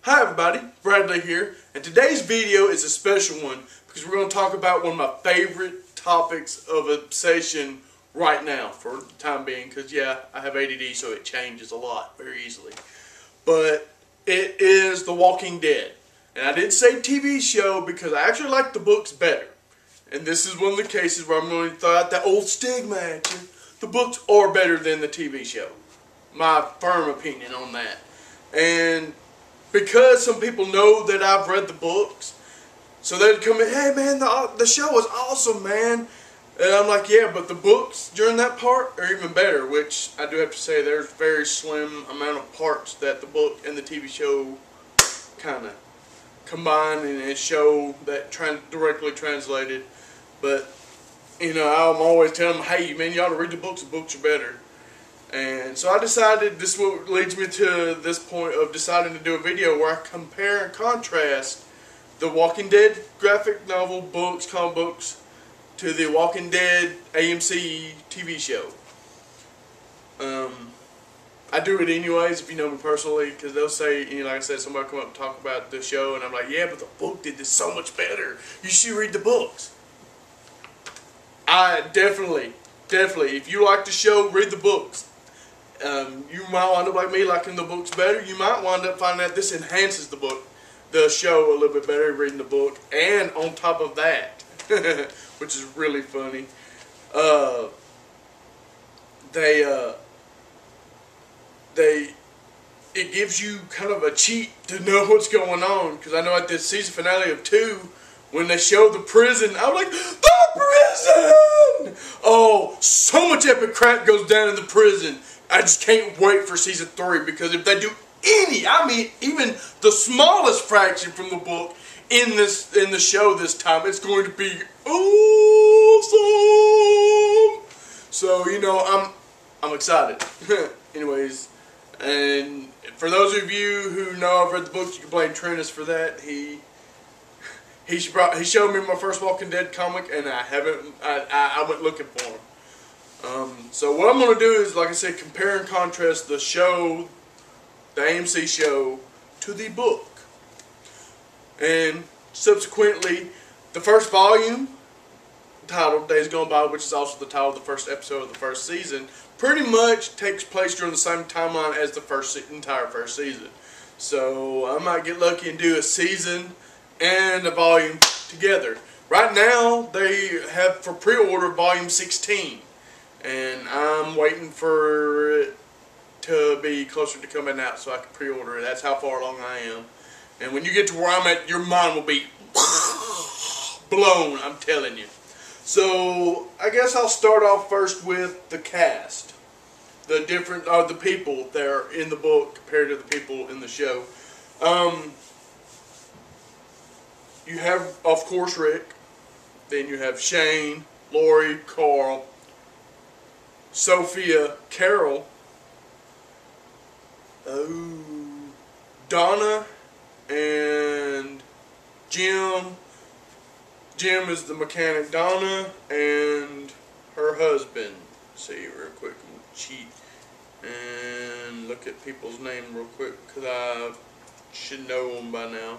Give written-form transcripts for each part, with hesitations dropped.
Hi everybody, Bradley here, and today's video is a special one because we're going to talk about one of my favorite topics of obsession right now for the time being, because yeah, I have ADD, so it changes a lot very easily. But it is The Walking Dead. And I didn't say TV show because I actually like the books better. And this is one of the cases where I'm going to throw out that old stigma at you. The books are better than the TV show. My firm opinion on that. And because some people know that I've read the books, so they'd come in, hey man, the show was awesome, man. And I'm like, yeah, but the books during that part are even better, which I do have to say there's very slim amount of parts that the book and the TV show kind of combine and show that directly translated. But, you know, I'm always telling them, hey man, you ought to read the books are better. And so I decided, this is what leads me to this point of deciding to do a video where I compare and contrast the Walking Dead graphic novel books, comic books, to the Walking Dead AMC TV show. I do it anyways, if you know me personally, because they'll say, you know, like I said, somebody come up and talk about the show, and I'm like, yeah, but the book did this so much better. You should read the books. I definitely, if you like the show, read the books. You might wind up like me liking the books better. You might wind up finding that this enhances the show a little bit better, reading the book. And on top of that, which is really funny, it gives you kind of a cheat to know what's going on. Because I know at the season finale of 2, when they show the prison, I was like, the prison! Oh, so much epic crap goes down in the prison. I just can't wait for season 3, because if they do even the smallest fraction from the book in the show this time, it's going to be awesome. So, you know, I'm excited. Anyways, and for those of you who know I've read the books, you can blame Trentus for that. He showed me my first Walking Dead comic, and I went looking for him. So what I'm going to do is, like I said, compare and contrast the show, the AMC show, to the book. And subsequently, the first volume, titled Days Gone By, which is also the title of the first episode of the first season, pretty much takes place during the same timeline as the entire first season. So I might get lucky and do a season and a volume together. Right now, they have for pre-order volume 16. And I'm waiting for it to be closer to coming out so I can pre-order it. That's how far along I am. And when you get to where I'm at, your mind will be blown, I'm telling you. So, I guess I'll start off first with the cast. The people that are in the book compared to the people in the show. You have, of course, Rick. Then you have Shane, Lori, Carl, Sophia, Carol, Donna, and Jim. Jim is the mechanic. Donna and her husband. Let's see real quick. I'm going to cheat and look at people's names real quick, because I should know them by now.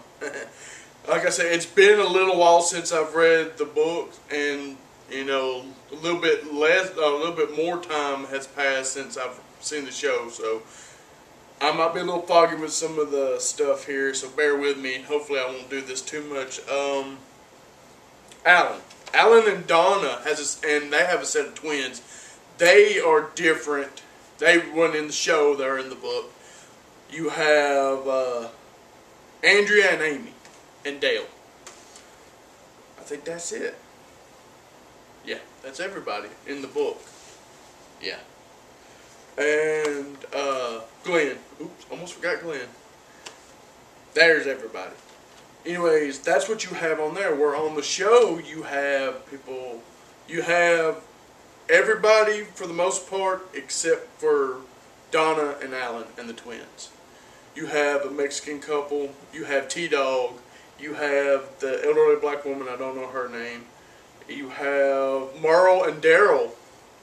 Like I said, it's been a little while since I've read the book, and you know, a little bit more time has passed since I've seen the show, so I might be a little foggy with some of the stuff here, so bear with me. Hopefully I won't do this too much. Alan and Donna and they have a set of twins. They are different. They weren't in the show, they're in the book. You have Andrea and Amy and Dale. I think that's it. Yeah, that's everybody in the book. Yeah. And Glenn. Oops, almost forgot Glenn. There's everybody. Anyways, that's what you have on there. Where on the show you have everybody for the most part except for Donna and Alan and the twins. You have a Mexican couple. You have T-Dog. You have the elderly black woman, I don't know her name. You have Merle and Daryl,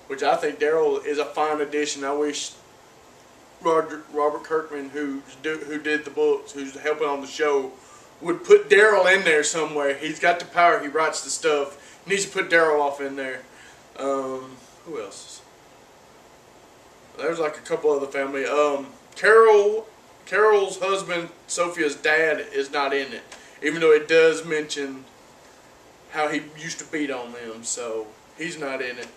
which I think Daryl is a fine addition. I wish Robert Kirkman, who did the books, who's helping on the show, would put Daryl in there somewhere. He's got the power. He writes the stuff. He needs to put Daryl off in there. Who else? There's like a couple other family. Carol's husband, Sophia's dad, is not in it, even though it does mention how he used to beat on them. So he's not in it.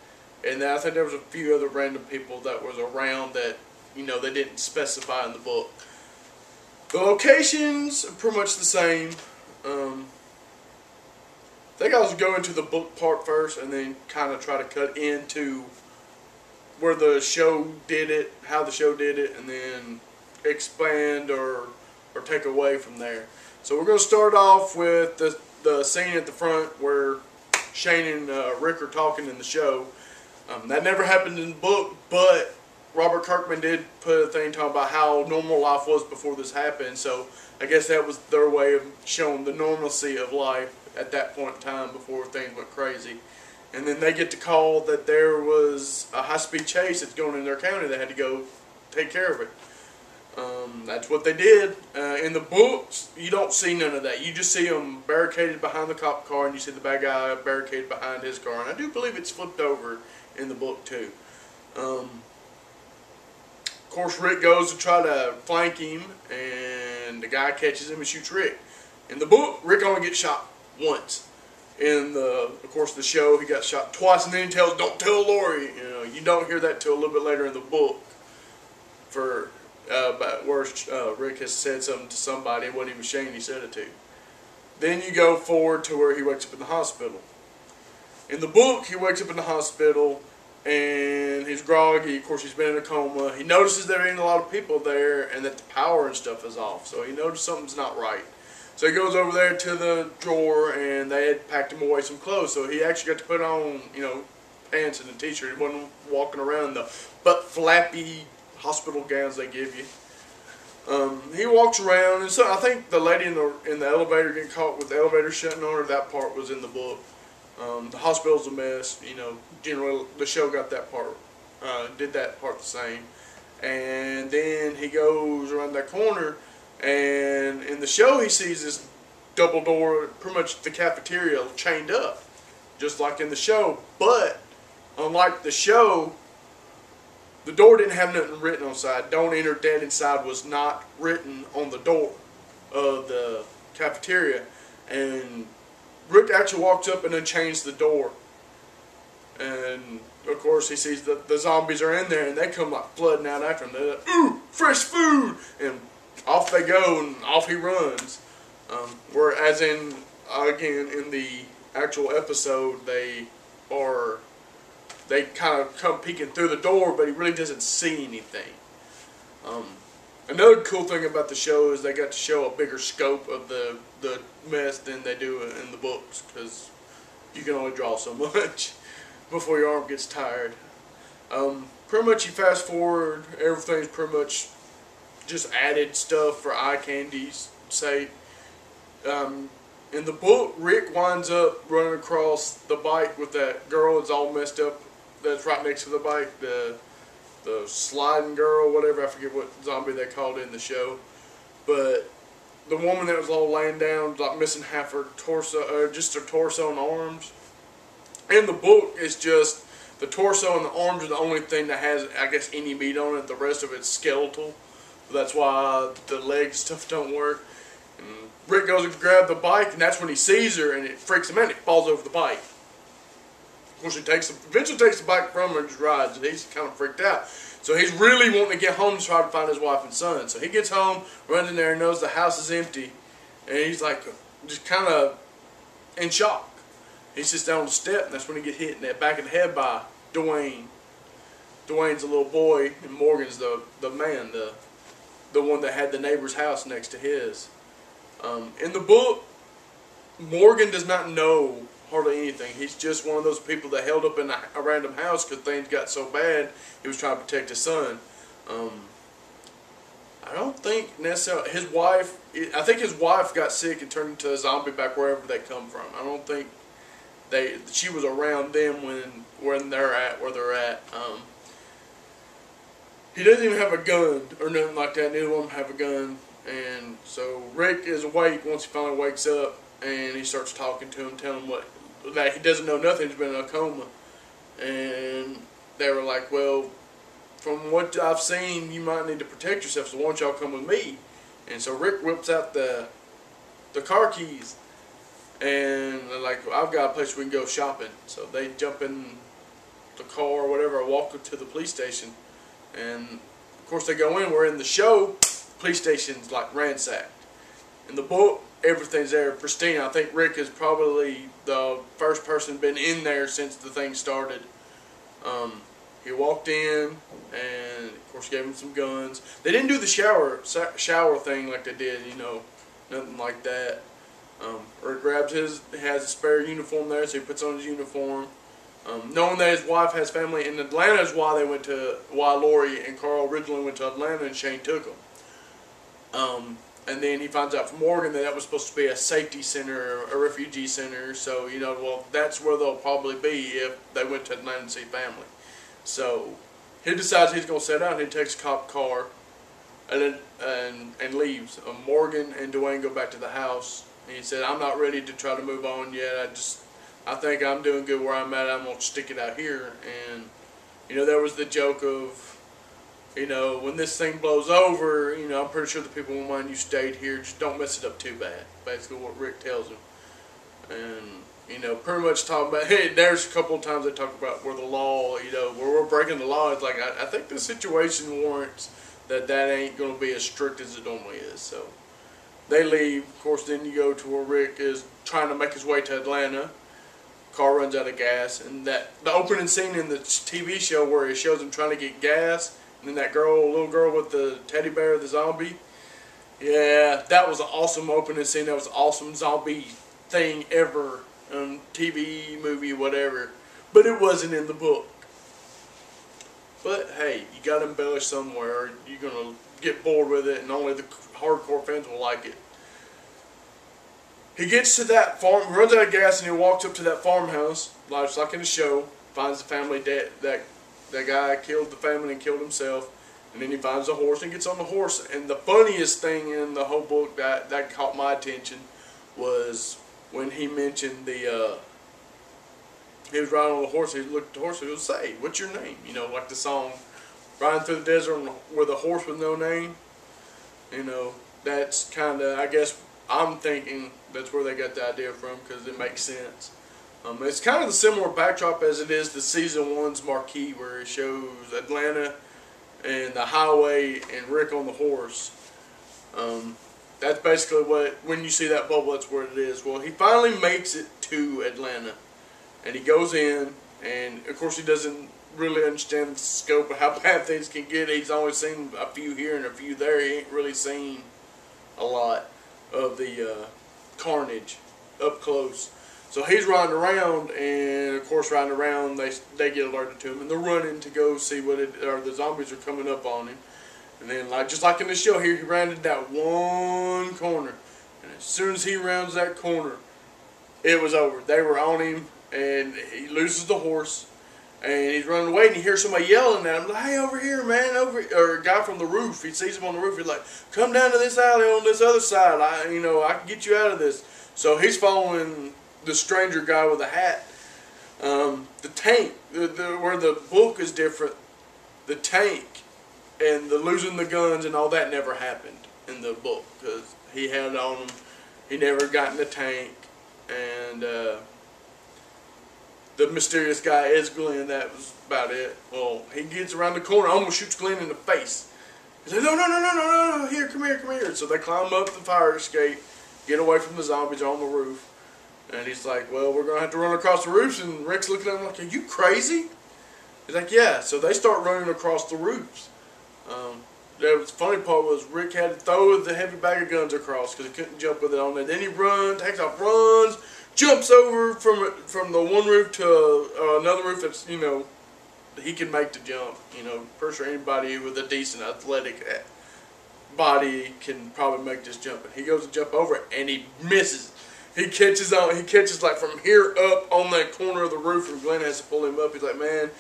And I think there was a few other random people that was around that, you know, they didn't specify in the book. The locations are pretty much the same. I think I'll just go into the book part first and then kind of try to cut into where the show did it, how the show did it, and then expand or take away from there. So we're going to start off with the scene at the front where Shane and Rick are talking in the show. That never happened in the book, but Robert Kirkman did put a thing talking about how normal life was before this happened. So I guess that was their way of showing the normalcy of life at that point in time before things went crazy. And then they get the call that there was a high-speed chase that's going in their county. They had to go take care of it. That's what they did. In the books, you don't see none of that. You just see them barricaded behind the cop car, and you see the bad guy barricaded behind his car. And I do believe it's flipped over in the book too. Of course, Rick goes to try to flank him, and the guy catches him and shoots Rick. In the book, Rick only gets shot once. In of course, the show, he got shot twice, and then he tells, "Don't tell Lori." You know, you don't hear that till a little bit later in the book, for about where Rick has said something to somebody, and when he was Shane, he said it to. Then you go forward to where he wakes up in the hospital. In the book, he wakes up in the hospital, and he's groggy. Of course, he's been in a coma. He notices there ain't a lot of people there, and that the power and stuff is off. So he notices something's not right. So he goes over there to the drawer, and they had packed him away some clothes. So he actually got to put on, you know, pants and a t-shirt. He wasn't walking around in the butt flappy hospital gowns they give you. He walks around, and so I think the lady in the elevator getting caught with the elevator shutting on her, that part was in the book. The hospital's a mess, you know. Generally, the show got that part, did that part the same. And then he goes around that corner, and in the show he sees this double door, pretty much the cafeteria chained up, just like in the show. But unlike the show, the door didn't have nothing written on the side. "Don't enter, dead inside" was not written on the door of the cafeteria. And Rick actually walks up and unchains the door. And of course he sees the zombies are in there, and they come like flooding out after him. They're like, "Ooh, fresh food!" And off they go, and off he runs. Whereas in the actual episode, they kind of come peeking through the door, but he really doesn't see anything. Another cool thing about the show is they got to show a bigger scope of the mess than they do in the books, because you can only draw so much before your arm gets tired. Pretty much you fast forward, everything's pretty much just added stuff for eye candy's sake. In the book, Rick winds up running across the bike with that girl that's all messed up, that's right next to the bike, the sliding girl, whatever, I forget what zombie they called it in the show. But the woman that was all laying down, like missing half her torso, just her torso and arms. In the book, it's just the torso and the arms are the only thing that has, I guess, any meat on it. The rest of it's skeletal. So that's why the leg stuff don't work. And Rick goes to grab the bike, and that's when he sees her, and it freaks him out, and he falls over the bike. Of course, eventually takes the bike from her and just rides, and he's kind of freaked out. So he's really wanting to get home to try to find his wife and son. So he gets home, runs in there, and knows the house is empty, and he's like just kind of in shock. He sits down on the step, and that's when he gets hit in the back of the head by Dwayne. Dwayne's a little boy, and Morgan's the man, the one that had the neighbor's house next to his. In the book, Morgan does not know hardly anything. He's just one of those people that held up in a random house because things got so bad he was trying to protect his son. I don't think necessarily his wife, I think his wife got sick and turned into a zombie back wherever they come from. I don't think she was around them when they're at where they're at. he doesn't even have a gun or nothing like that. Neither one of them have a gun. And so Rick is awake once he finally wakes up, and he starts talking to him, telling him that he doesn't know nothing. He's been in a coma. And they were like, well, from what I've seen, you might need to protect yourself, so why don't y'all come with me? And so Rick whips out the car keys, and they're like, well, I've got a place we can go shopping. So they jump in the car or whatever, walk up to the police station, and of course they go in. We're in the show, police station's like ransacked. In the book, everything's there pristine. I think Rick is probably the first person been in there since the thing started. He walked in, and of course gave him some guns. They didn't do the shower thing like they did, you know, nothing like that. Rick grabs has a spare uniform there, so he puts on his uniform. Knowing that his wife has family in Atlanta is why Lori and Carl originally went to Atlanta, and Shane took them. And then he finds out from Morgan that was supposed to be a safety center, a refugee center. So, you know, well, that's where they'll probably be if they went to Atlanta and see family. So he decides he's going to set out, and he takes a cop car and leaves. Morgan and Dwayne go back to the house, and he said, I'm not ready to try to move on yet. I think I'm doing good where I'm at. I'm going to stick it out here. And, you know, there was the joke of, you know, when this thing blows over, you know, I'm pretty sure the people won't mind you stayed here. Just don't mess it up too bad. Basically what Rick tells him. And, you know, pretty much talking about, hey, there's a couple of times they talk about where the law, you know, where we're breaking the law. It's like, I think the situation warrants that ain't going to be as strict as it normally is. So they leave. Of course, then you go to where Rick is trying to make his way to Atlanta. Car runs out of gas. And the opening scene in the TV show where it shows him trying to get gas, and then that little girl with the teddy bear, the zombie. Yeah, that was an awesome opening scene. That was an awesome zombie thing ever. TV, movie, whatever. But it wasn't in the book. But hey, you got to embellish somewhere, or you're going to get bored with it, and only the hardcore fans will like it. He gets to that farm, runs out of gas, and he walks up to that farmhouse, just like in the show, finds the family dead. That guy killed the family and killed himself, and then he finds a horse and gets on the horse. And the funniest thing in the whole book that caught my attention was when he mentioned he was riding on the horse. He looked at the horse and he goes, "Say, what's your name?" You know, like the song, "Riding Through the Desert with a Horse with No Name." You know, that's kind of, I guess, I'm thinking that's where they got the idea from, because it makes sense. It's kind of the similar backdrop as it is the season 1's marquee, where it shows Atlanta and the highway and Rick on the horse. That's basically when you see that bubble, that's where it is. Well, he finally makes it to Atlanta, and he goes in, and of course he doesn't really understand the scope of how bad things can get. He's only seen a few here and a few there. He ain't really seen a lot of the carnage up close. So he's riding around, and of course riding around, they get alerted to him, and they're running to go see the zombies are coming up on him. And then, just like in the show here, he rounded that one corner, and as soon as he rounds that corner, it was over. They were on him, and he loses the horse, and he's running away, and he hears somebody yelling at him, like, "Hey, over here, man, or a guy from the roof." He sees him on the roof. He's like, "Come down to this alley on this other side. I can get you out of this." So he's following the stranger guy with a hat. The tank, where the book is different, the tank and the losing the guns and all that never happened in the book, because he had on him. He never got in the tank, and the mysterious guy is Glenn. That was about it. Well, he gets around the corner, almost shoots Glenn in the face. He's like, no, here, come here. So they climb up the fire escape, get away from the zombies on the roof. And he's like, well, we're going to have to run across the roofs. And Rick's looking at him like, are you crazy? He's like, yeah. So they start running across the roofs. The funny part was Rick had to throw the heavy bag of guns across because he couldn't jump with it on there. Then he takes off, runs, jumps over from the one roof to another roof that's, he can make the jump. Pretty sure anybody with a decent athletic body can probably make this jump. And he goes to jump over it, and he misses. He catches like from here up on that corner of the roof, and Glenn has to pull him up. He's like, man,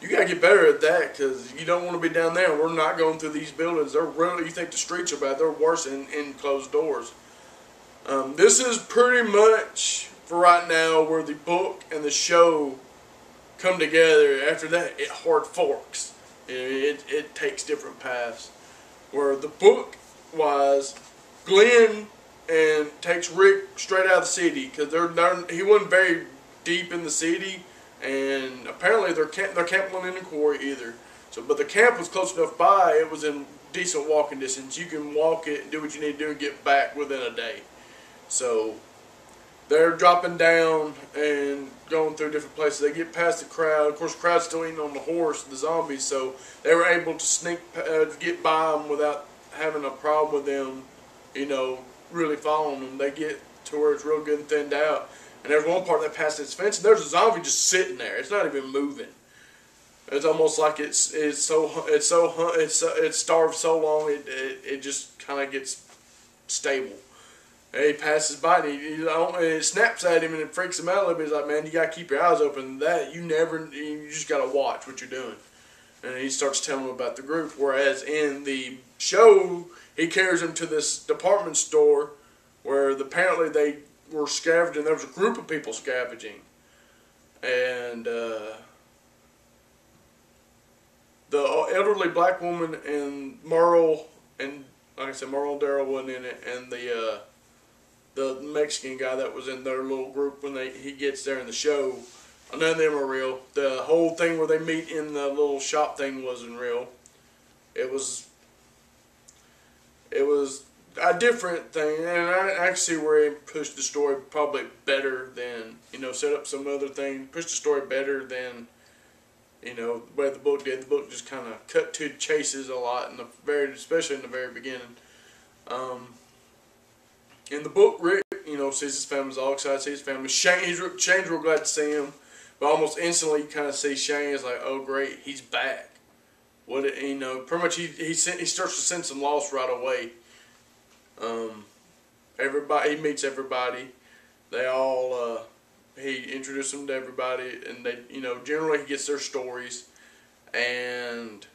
You gotta get better at that, because you don't want to be down there. We're not going through these buildings. They're really, you think the streets are bad, they're worse in closed doors. This is pretty much, for right now, where the book and the show come together. After that, it hard forks. It takes different paths. Where the book was, Glenn and takes Rick straight out of the city, because he wasn't very deep in the city, and apparently their camp wasn't in the quarry either. So, but the camp was close enough by; it was in decent walking distance. You can walk it and do what you need to do and get back within a day. So they're dropping down and going through different places. They get past the crowd. Of course, the crowd's still eating on the horse, the zombies, so they were able to get by them without having a problem with them, you know, really following them. They get to where it's real good and thinned out. And there's one part that passed its fence, and there's a zombie just sitting there. It's not even moving. It's almost like it's starved so long it just kind of gets stable. And he passes by and it snaps at him and it freaks him out a little bit. He's like, man, you gotta keep your eyes open. You just gotta watch what you're doing. And he starts telling him about the group. Whereas in the show, he carries him to this department store where apparently they were scavenging. There was a group of people scavenging, and the elderly black woman and Merle, and like I said, Merle and Daryl wasn't in it, and the Mexican guy that was in their little group when he gets there in the show, none of them are real. The whole thing where they meet in the little shop thing wasn't real. It was a different thing, and I can see where he pushed the story probably better than, you know, set up some other thing, pushed the story better than, you know, the way the book did. The book just kind of cut to chases a lot, especially in the very beginning. In the book, Rick, you know, sees his family's all excited to see his family. Shane's real glad to see him, but almost instantly you kind of see Shane is like, oh great, he's back. You know, pretty much he starts to sense some loss right away. He meets everybody. They all he introduced them to everybody, and they, you know, generally he gets their stories, and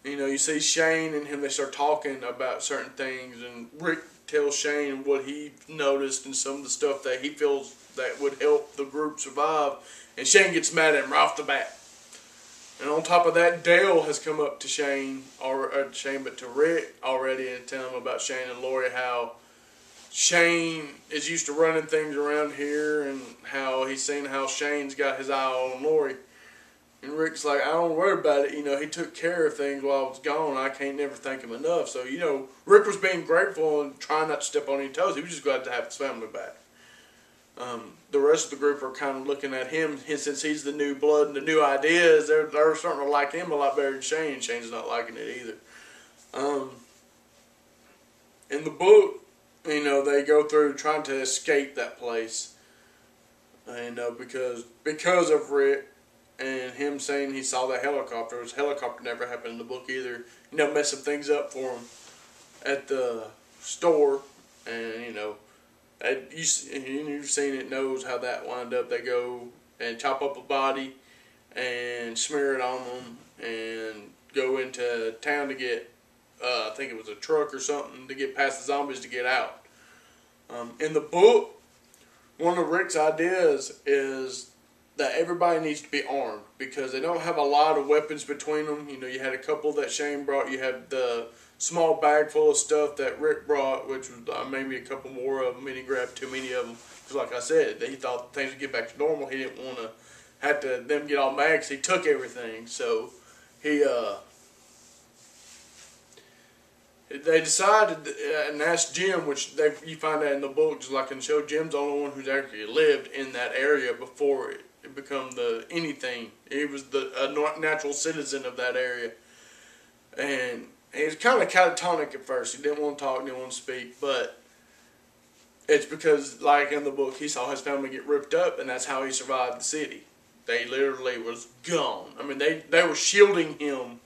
you know, you see Shane and him, they start talking about certain things, and Rick tells Shane what he noticed and some of the stuff that he feels that would help the group survive, and Shane gets mad at him right off the bat. And on top of that, Dale has come up to to Rick already, and telling him about Shane and Lori, how Shane is used to running things around here, and how he's seen how Shane's got his eye on Lori. And Rick's like, I don't worry about it. You know, he took care of things while I was gone. I can't never thank him enough. So, you know, Rick was being grateful and trying not to step on any toes. He was just glad to have his family back. The rest of the group are kind of looking at him, since he's the new blood and the new ideas. They're starting to like him a lot better than Shane. Shane's not liking it either. In the book, you know, they go through trying to escape that place. You know, because of Rick and him saying he saw that helicopter. His helicopter never happened in the book either. You know, messing things up for him at the store, and you know. You've seen it, knows how that wind up. They go and chop up a body and smear it on them and go into town to get, I think it was a truck or something, to get past the zombies to get out. In the book, one of Rick's ideas is that everybody needs to be armed, because they don't have a lot of weapons between them. You know, you had a couple that Shane brought. You had the small bag full of stuff that Rick brought, which was maybe a couple more of them, and he grabbed too many of them. Because like I said, he thought things would get back to normal. He didn't want to have them get all mad because he took everything. So they decided and asked Jim, which you find out in the book, just like in the show, Jim's the only one who's actually lived in that area before it become anything. He was a natural citizen of that area. And he was kind of catatonic at first. He didn't want to talk, didn't want to speak, but it's because, like in the book, he saw his family get ripped up, and that's how he survived the city. They literally was gone. I mean, they were shielding him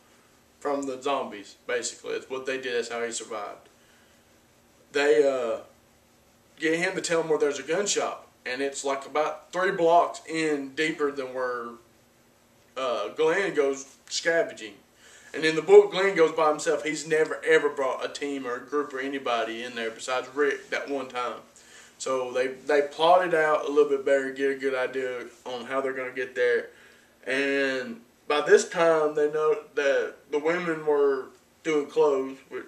from the zombies, basically. That's what they did. That's how he survived. They get him to tell him where there's a gun shop, and it's like about 3 blocks in deeper than where Glenn goes scavenging. And in the book, Glenn goes by himself. He's never ever brought a team or a group or anybody in there besides Rick that one time. So they plotted out a little bit better, get a good idea on how they're going to get there. And by this time, they know that the women were doing clothes, which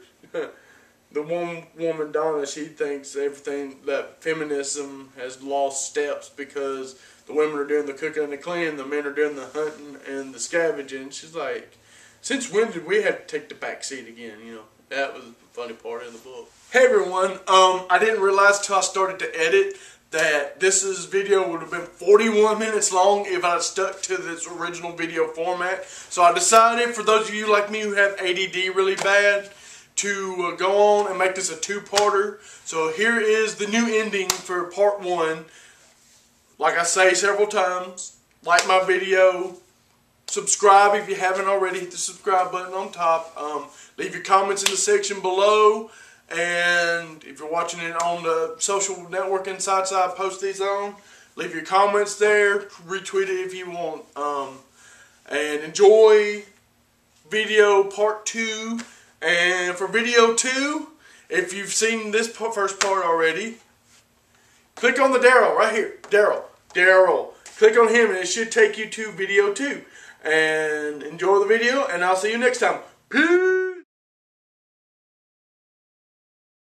the one woman, Donna, she thinks everything, that feminism has lost steps because the women are doing the cooking and the cleaning, the men are doing the hunting and the scavenging. She's like, since when did we have to take the back seat again? You know, that was the funny part in the book. Hey everyone, I didn't realize till I started to edit that this video would have been 41 minutes long if I had stuck to this original video format. So I decided, for those of you like me who have ADD really bad, to go on and make this a two-parter. So here is the new ending for part 1. Like I say several times, like my video, subscribe if you haven't already, hit the subscribe button on top, leave your comments in the section below, and if you're watching it on the social networking sites I post these on, leave your comments there, retweet it if you want, and enjoy video part 2. And for video 2, if you've seen this first part already, click on the Daryl right here. Daryl. Click on him and it should take you to video 2. And enjoy the video, and I'll see you next time. Peace!